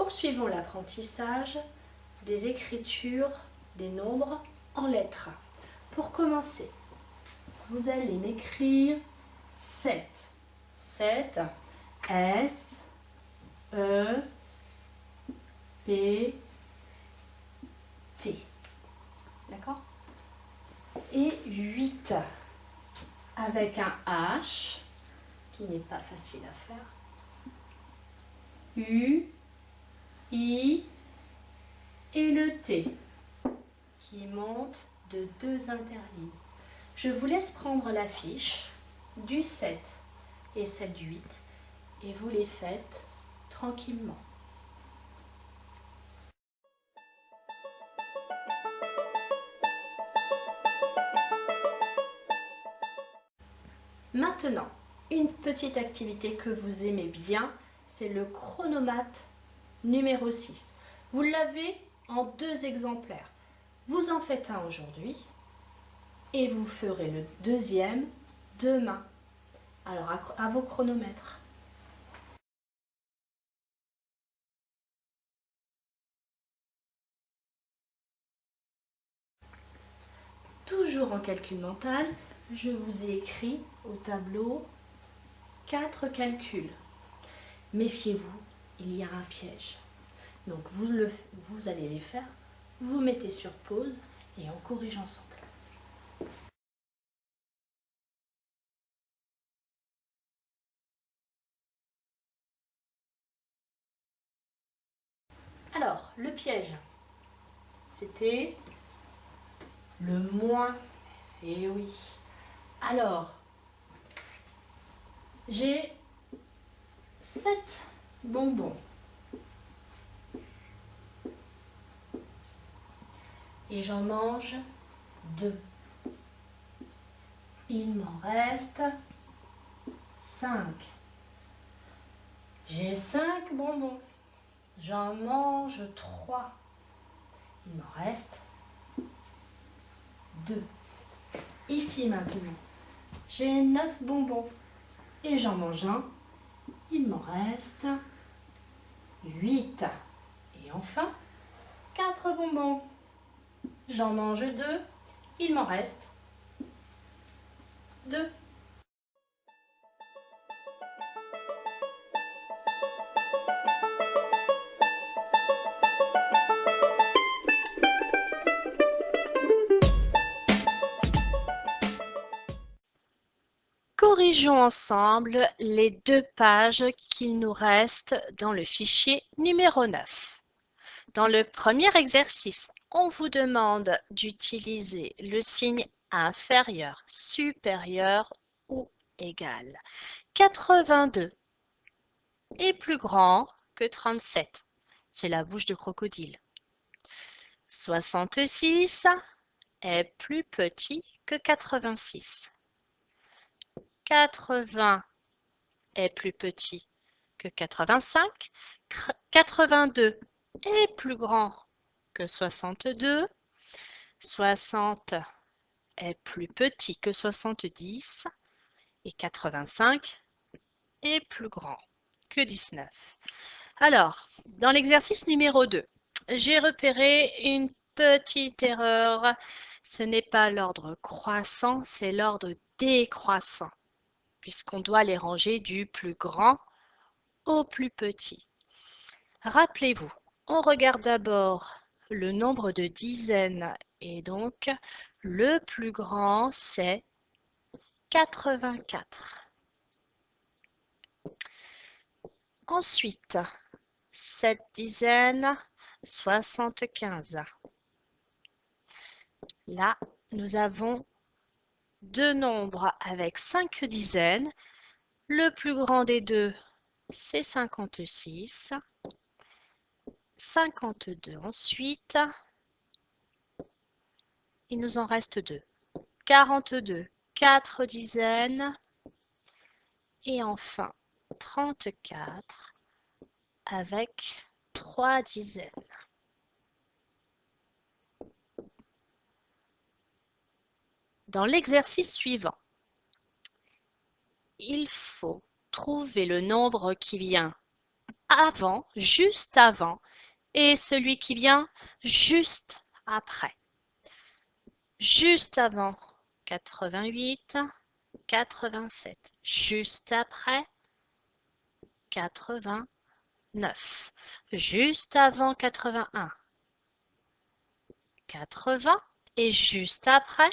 Poursuivons l'apprentissage des écritures des nombres en lettres. Pour commencer, vous allez m'écrire 7. 7, S, E, P, T. D'accord? Et 8 avec un H qui n'est pas facile à faire. U, I et le T qui monte de 2 interlignes. Je vous laisse prendre la fiche du 7 et celle du 8 et vous les faites tranquillement. Maintenant, une petite activité que vous aimez bien, c'est le chronomate numéro 6. Vous l'avez en 2 exemplaires. Vous en faites un aujourd'hui et vous ferez le deuxième demain. Alors à vos chronomètres. Toujours en calcul mental, je vous ai écrit au tableau 4 calculs. Méfiez-vous, il y a un piège. Donc vous allez les faire, vous mettez sur pause et on corrige ensemble. Alors, le piège, c'était le moins. Eh oui. Alors, j'ai 7 bonbons. Et j'en mange 2. Il m'en reste 5. J'ai 5 bonbons. J'en mange 3. Il m'en reste 2. Ici maintenant, j'ai 9 bonbons. Et j'en mange un. Il m'en reste 8. Et enfin, 4 bonbons. J'en mange 2. Il m'en reste 2. Corrigeons ensemble les 2 pages qu'il nous reste dans le fichier numéro 9. Dans le premier exercice, on vous demande d'utiliser le signe inférieur, supérieur ou égal. 82 est plus grand que 37. C'est la bouche de crocodile. 66 est plus petit que 86. 80 est plus petit que 85. 82 est plus grand que 62. 60 est plus petit que 70. Et 85 est plus grand que 19. Alors, dans l'exercice numéro 2, j'ai repéré une petite erreur. Ce n'est pas l'ordre croissant, c'est l'ordre décroissant, puisqu'on doit les ranger du plus grand au plus petit. Rappelez-vous, on regarde d'abord le nombre de dizaines et donc le plus grand c'est 84. Ensuite, 7 dizaines, 75. Là, nous avons 2 nombres avec 5 dizaines. Le plus grand des deux, c'est 56. 52 ensuite. Il nous en reste 2. 42, 4 dizaines. Et enfin, 34 avec 3 dizaines. Dans l'exercice suivant, il faut trouver le nombre qui vient avant, juste avant, et celui qui vient juste après. Juste avant 88, 87. Juste après 89. Juste avant 81, 80. Et juste après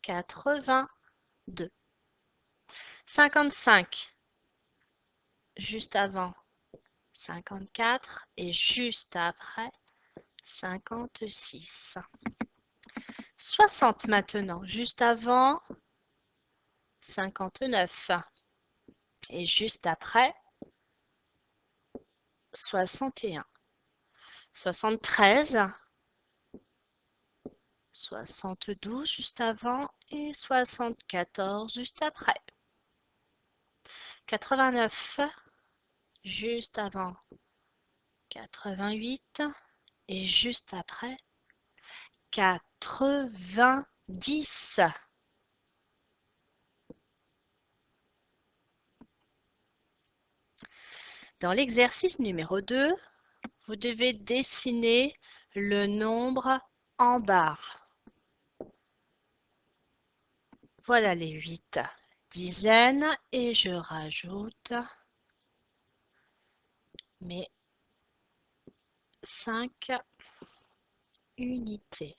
82. 55. Juste avant 54 et juste après 56. 60 maintenant, juste avant 59 et juste après 61. 73, 72 juste avant et 74 juste après. 89 juste avant 88 et juste après 90. Dans l'exercice numéro 2, vous devez dessiner le nombre en barres. Voilà les 8 dizaines et je rajoute mes 5 unités.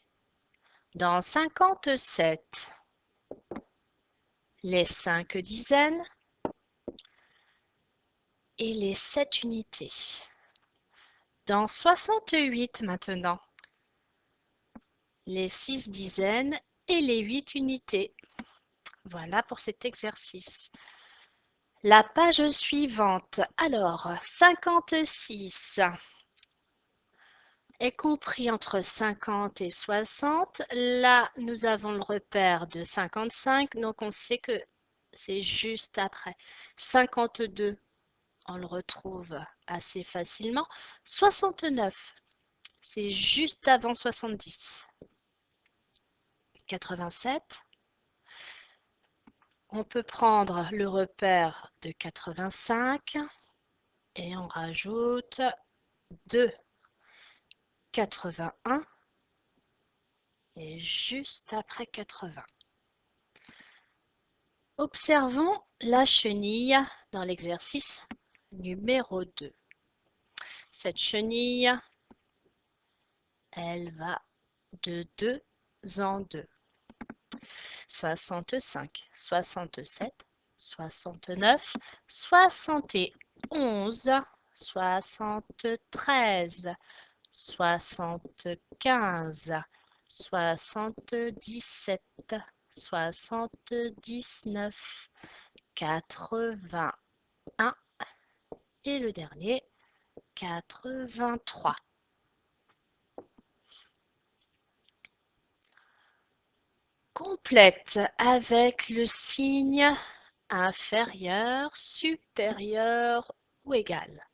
Dans 57, les 5 dizaines et les 7 unités. Dans 68 maintenant, les 6 dizaines et les 8 unités. Voilà pour cet exercice. La page suivante, alors 56 est compris entre 50 et 60. Là, nous avons le repère de 55, donc on sait que c'est juste après. 52, on le retrouve assez facilement. 69, c'est juste avant 70. 87, on peut prendre le repère de 85 et on rajoute 2. 81 et juste après 80. Observons la chenille dans l'exercice numéro 2. Cette chenille, elle va de 2 en 2. 65, 67, 69, 71, 73, 75, 77, 79, 81 et le dernier 83. Complète avec le signe inférieur, supérieur ou égal.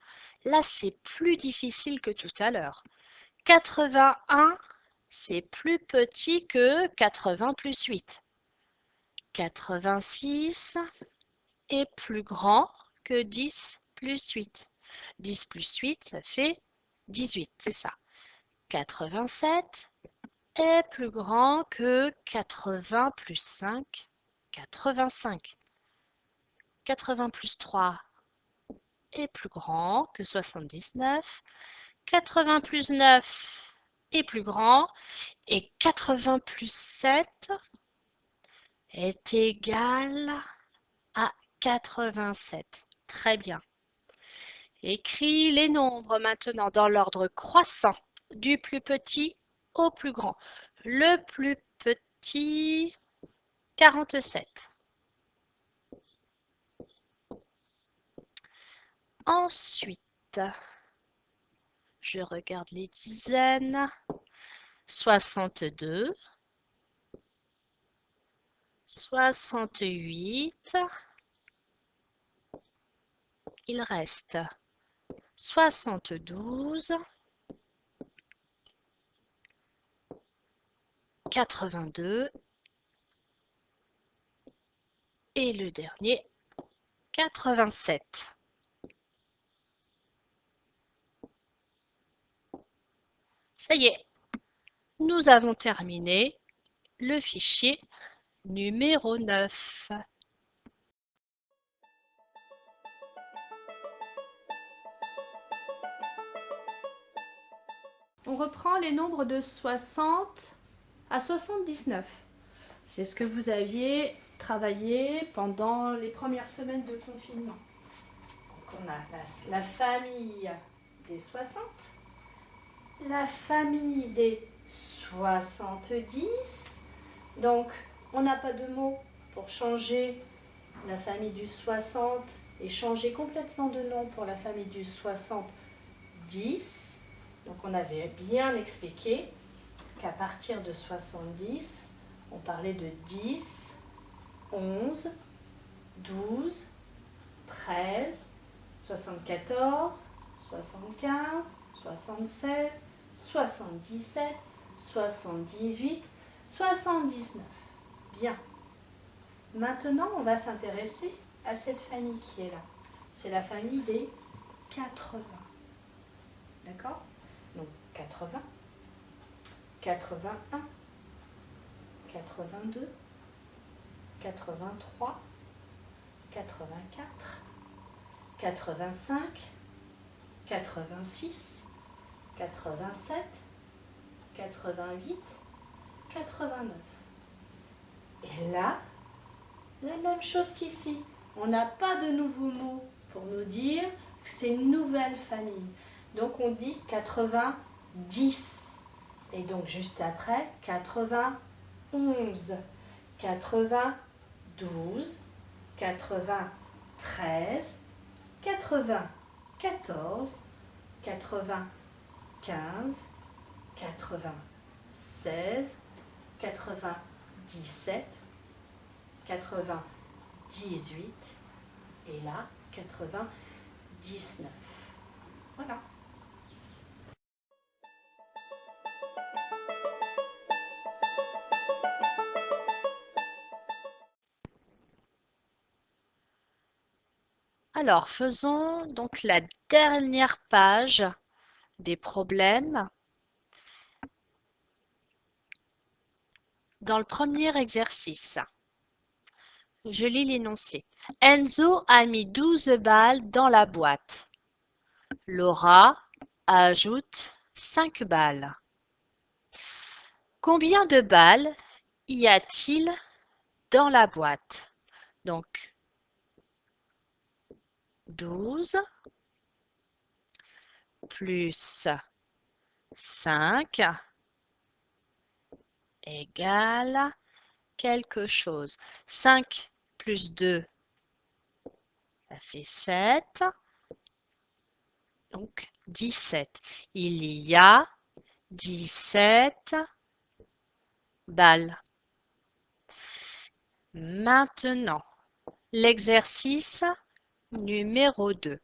Là, c'est plus difficile que tout à l'heure. 81, c'est plus petit que 80 plus 8. 86 est plus grand que 10 plus 8. 10 plus 8, ça fait 18, c'est ça. 87 est plus grand que 80 plus 5, 85. 80 plus 3 est plus grand que 79. 80 plus 9 est plus grand. Et 80 plus 7 est égal à 87. Très bien. Écris les nombres maintenant dans l'ordre croissant, du plus petit au plus grand. Le plus petit, 47. Ensuite, je regarde les dizaines. 62, 68. Il reste 72, 82 et le dernier 87. Ça y est, nous avons terminé le fichier numéro 9. On reprend les nombres de 60 à 79. C'est ce que vous aviez travaillé pendant les premières semaines de confinement. Donc on a la famille des 60, la famille des 70. Donc on n'a pas de mot pour changer la famille du 60 et changer complètement de nom pour la famille du 70. Donc on avait bien expliqué qu'à partir de 70, on parlait de 10, 11, 12, 13, 74, 75, 76, 77, 78, 79. Bien. Maintenant, on va s'intéresser à cette famille qui est là. C'est la famille des 80. D'accord? Donc 80, 81, 82, 83, 84, 85, 86, 87, 88, 89. Et là, la même chose qu'ici. On n'a pas de nouveaux mots pour nous dire que c'est une nouvelle famille. Donc on dit 90. Et donc juste après, 91, 92, 93, 94, 95, 96, 97, 98 et là 99. Voilà. Alors, faisons donc la dernière page des problèmes. Dans le premier exercice, je lis l'énoncé. Enzo a mis 12 balles dans la boîte. Laura ajoute 5 balles. Combien de balles y a-t-il dans la boîte? Donc, 12 plus 5 égale quelque chose. 5 plus 2, ça fait 7. Donc, 17. Il y a 17 balles. Maintenant, l'exercice numéro 2.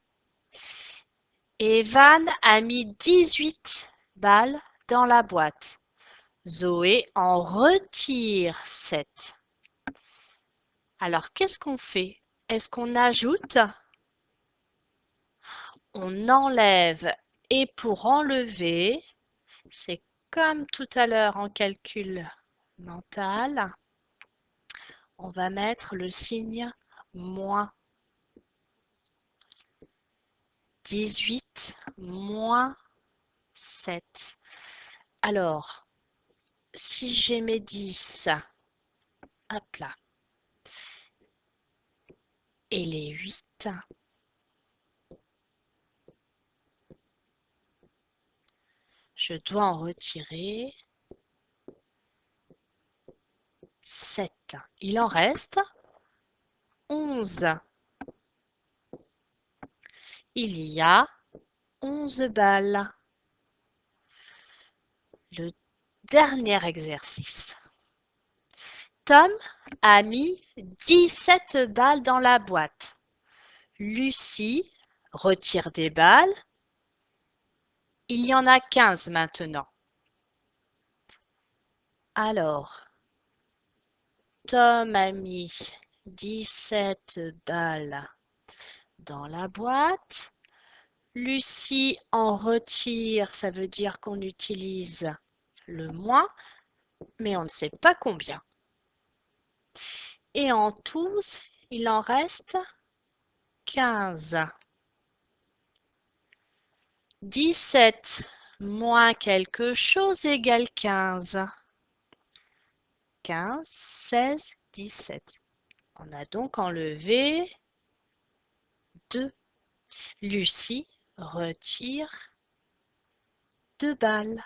Evan a mis 18 balles dans la boîte. Zoé en retire 7. Alors, qu'est-ce qu'on fait? Est-ce qu'on ajoute? On enlève. Et pour enlever, c'est comme tout à l'heure en calcul mental, on va mettre le signe moins. 18 moins 7. Alors, si j'ai mes 10, hop là, et les 8, je dois en retirer 7. Il en reste 11. Il y a 11 balles. Le dernier exercice. Tom a mis 17 balles dans la boîte. Lucie retire des balles. Il y en a 15 maintenant. Alors, Tom a mis 17 balles dans la boîte. Lucie en retire, ça veut dire qu'on utilise le moins, mais on ne sait pas combien. Et en tout, il en reste 15. 17 moins quelque chose égale 15. 15, 16, 17. On a donc enlevé 2. Lucie retire 2 balles.